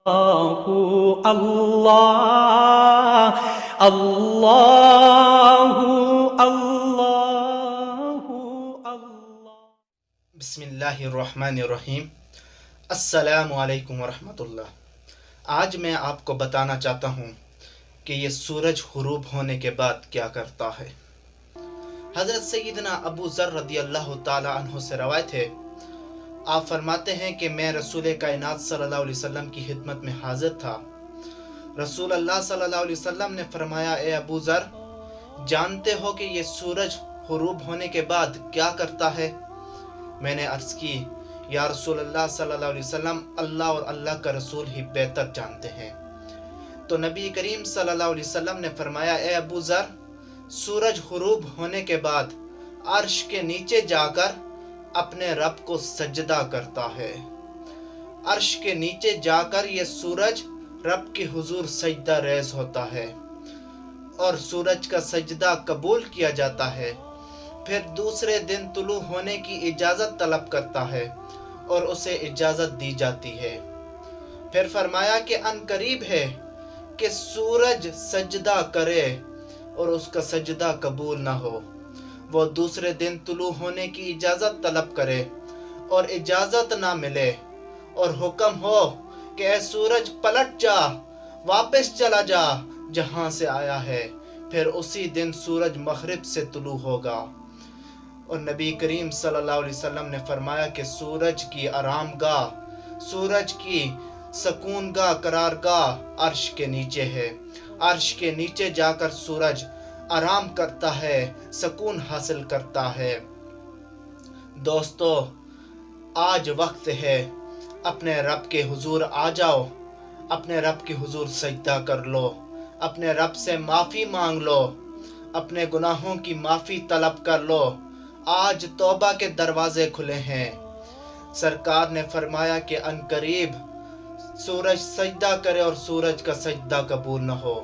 اللہ اللہ اللہ اللہ۔ بسم اللہ الرحمن الرحیم۔ السلام علیکم ورحمۃ اللہ۔ آج میں آپ کو بتانا چاہتا ہوں کہ یہ سورج غروب ہونے کے بعد کیا کرتا ہے۔ حضرت سیدنا ابو ذر رضی اللہ تعالی عنہ سے روایت ہے، آپ فرماتے ہیں کہ میں رسول کائنات صلی اللہ علیہ وسلم کی خدمت میں حاضر تھا۔ رسول اللہ صلی اللہ علیہ وسلم نے فرمایا، اے ابو ذر، جانتے ہو کہ یہ سورج غروب ہونے کے بعد کیا کرتا ہے؟ میں نے عرض کی، یا رسول اللہ صلی اللہ علیہ وسلم، اللہ اور اللہ کا رسول ہی بہتر جانتے ہیں۔ تو نبی کریم صلی اللہ علیہ وسلم نے فرمایا، اے ابو ذر، سورج غروب ہونے کے بعد عرش کے نیچے جا کر اپنے رب کو سجدہ کرتا ہے۔ عرش کے نیچے جا کر یہ سورج رب کے حضور سجدہ ریز ہوتا ہے اور سورج کا سجدہ قبول کیا جاتا ہے۔ پھر دوسرے دن طلوع ہونے کی اجازت طلب کرتا ہے اور اسے اجازت دی جاتی ہے۔ پھر فرمایا کہ ان قریب ہے کہ سورج سجدہ کرے اور اس کا سجدہ قبول نہ ہو، وہ دوسرے دن طلوع ہونے کی اجازت طلب کرے اور اجازت نہ ملے اور حکم ہو کہ اے سورج پلٹ جا، واپس چلا جا جہاں سے آیا ہے، پھر اسی دن سورج مغرب سے طلوع ہوگا۔ اور نبی کریم صلی اللہ علیہ وسلم نے فرمایا کہ سورج کی آرام گاہ، سورج کی سکون گاہ، قرار گاہ عرش کے نیچے ہے۔ عرش کے نیچے جا کر سورج آرام کرتا ہے، سکون حاصل کرتا ہے۔ دوستو، آج وقت ہے، اپنے رب کے حضور آ جاؤ، اپنے رب کے حضور سجدہ کر لو، اپنے رب سے معافی مانگ لو، اپنے گناہوں کی معافی طلب کر لو۔ آج توبہ کے دروازے کھلے ہیں۔ سرکار نے فرمایا کہ ان قریب سورج سجدہ کرے اور سورج کا سجدہ قبول نہ ہو،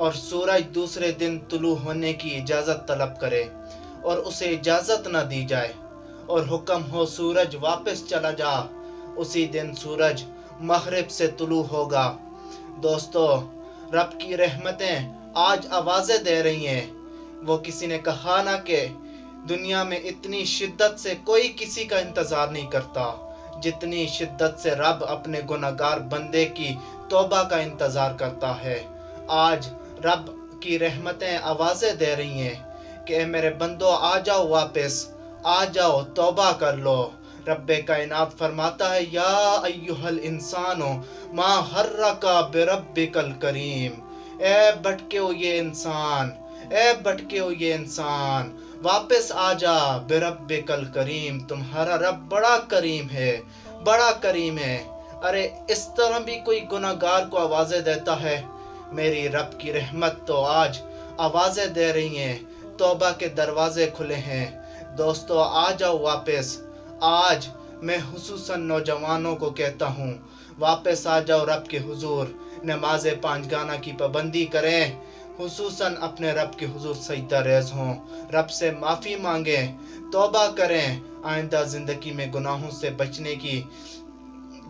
اور سورج دوسرے دن طلوع ہونے کی اجازت طلب کرے اور اسے اجازت نہ دی جائے اور حکم ہو سورج واپس چلا جا، اسی دن سورج مغرب سے طلوع ہوگا۔ دوستو، رب کی رحمتیں آج آوازیں دے رہی ہیں۔ وہ کسی نے کہا نہ کہ دنیا میں اتنی شدت سے کوئی کسی کا انتظار نہیں کرتا جتنی شدت سے رب اپنے گناہگار بندے کی توبہ کا انتظار کرتا ہے۔ آج رب کی رحمتیں آوازیں دے رہی ہیں کہ اے میرے بندو، آ جاؤ، واپس آ جاؤ، توبہ کر لو۔ رب کائنات فرماتا ہے، یا ایھا الانسان ما غرک بربک الکریم، اے بھٹکے ہوئے انسان، اے بھٹکے ہوئے انسان، واپس آ جا، بربک الکریم، تمہارا رب بڑا کریم ہے، بڑا کریم ہے۔ ارے اس طرح بھی کوئی گناہگار کو آوازیں دیتا ہے؟ میری رب کی رحمت تو آج آوازیں دے رہی ہیں، توبہ کے دروازے کھلے ہیں۔ دوستو، آ جاؤ واپس۔ آج میں خصوصاً نوجوانوں کو کہتا ہوں، واپس آ جاؤ رب کے حضور، نماز 5 گانا کی پابندی کریں، خصوصاً اپنے رب کے حضور سجدہ ریز ہوں، رب سے معافی مانگیں، توبہ کریں، آئندہ زندگی میں گناہوں سے بچنے کی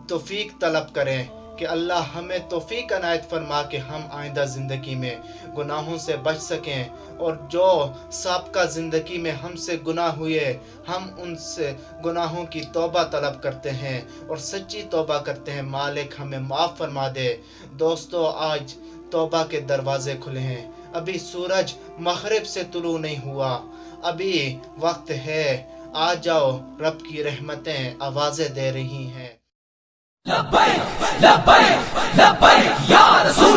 توفیق طلب کریں کہ اللہ ہمیں توفیق عنایت فرما کہ ہم آئندہ زندگی میں گناہوں سے بچ سکیں، اور جو سابقہ زندگی میں ہم سے گناہ ہوئے ہم ان سے گناہوں کی توبہ طلب کرتے ہیں اور سچی توبہ کرتے ہیں، مالک ہمیں معاف فرما دے۔ دوستو، آج توبہ کے دروازے کھلے ہیں، ابھی سورج مغرب سے طلوع نہیں ہوا، ابھی وقت ہے، آ جاؤ، رب کی رحمتیں آوازیں دے رہی ہیں۔ لبیک لبیک لبیک یا رسول